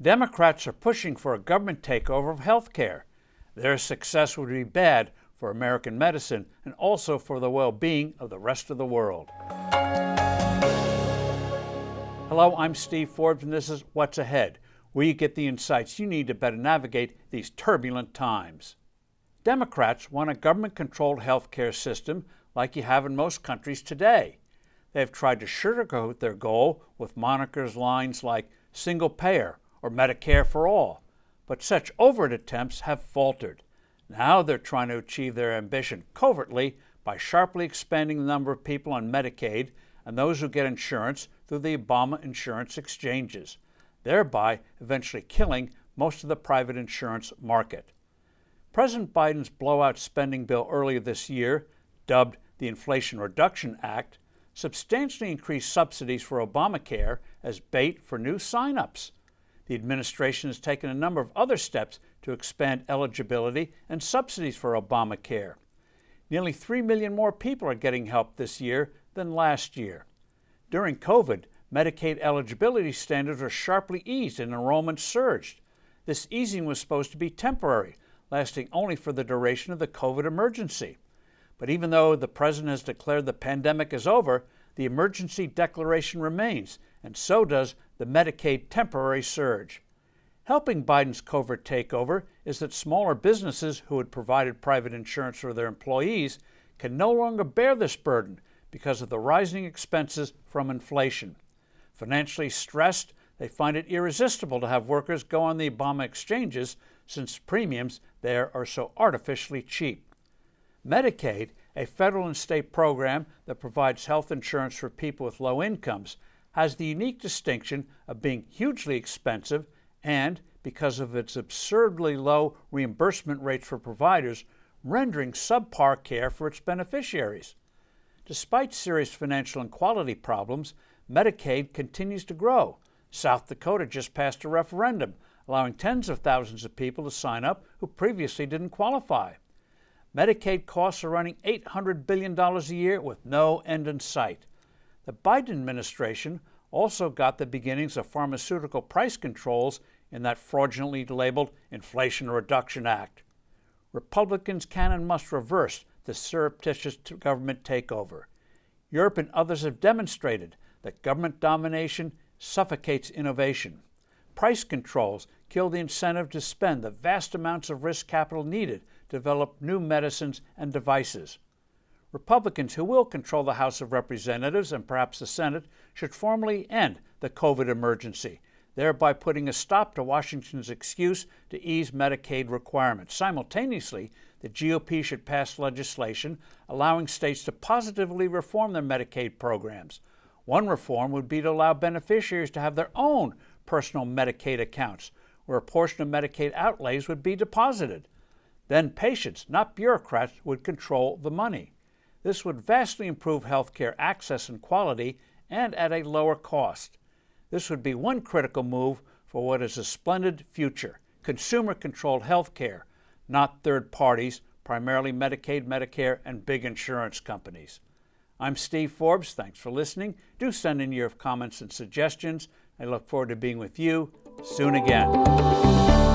Democrats are pushing for a government takeover of health care. Their success would be bad for American medicine and also for the well-being of the rest of the world. Hello, I'm Steve Forbes, and this is What's Ahead, where you get the insights you need to better navigate these turbulent times. Democrats want a government-controlled health care system like you have in most countries today. They've tried to sugarcoat their goal with monikers lines like single payer or Medicare for all, but such overt attempts have faltered. Now they're trying to achieve their ambition covertly by sharply expanding the number of people on Medicaid and those who get insurance through the Obama insurance exchanges, thereby eventually killing most of the private insurance market. President Biden's blowout spending bill earlier this year, dubbed the Inflation Reduction Act, substantially increased subsidies for Obamacare as bait for new sign-ups. The administration has taken a number of other steps to expand eligibility and subsidies for Obamacare. Nearly 3 million more people are getting help this year than last year. During COVID, Medicaid eligibility standards were sharply eased and enrollment surged. This easing was supposed to be temporary, lasting only for the duration of the COVID emergency. But even though the president has declared the pandemic is over, the emergency declaration remains, and so does the Medicaid temporary surge. Helping Biden's covert takeover is that smaller businesses who had provided private insurance for their employees can no longer bear this burden because of the rising expenses from inflation. Financially stressed, they find it irresistible to have workers go on the Obama exchanges since premiums there are so artificially cheap. Medicaid, a federal and state program that provides health insurance for people with low incomes, has the unique distinction of being hugely expensive and, because of its absurdly low reimbursement rates for providers, rendering subpar care for its beneficiaries. Despite serious financial and quality problems, Medicaid continues to grow. South Dakota just passed a referendum allowing tens of thousands of people to sign up who previously didn't qualify. Medicaid costs are running $800 billion a year with no end in sight. The Biden administration also got the beginnings of pharmaceutical price controls in that fraudulently labeled Inflation Reduction Act. Republicans can and must reverse the surreptitious government takeover. Europe and others have demonstrated that government domination suffocates innovation. Price controls kill the incentive to spend the vast amounts of risk capital needed to develop new medicines and devices. Republicans who will control the House of Representatives and perhaps the Senate should formally end the COVID emergency, thereby putting a stop to Washington's excuse to ease Medicaid requirements. Simultaneously, the GOP should pass legislation allowing states to positively reform their Medicaid programs. One reform would be to allow beneficiaries to have their own personal Medicaid accounts, where a portion of Medicaid outlays would be deposited. Then patients, not bureaucrats, would control the money. This would vastly improve health care access and quality and at a lower cost. This would be one critical move for what is a splendid future, consumer-controlled health care, not third parties, primarily Medicaid, Medicare, and big insurance companies. I'm Steve Forbes. Thanks for listening. Do send in your comments and suggestions. I look forward to being with you soon again.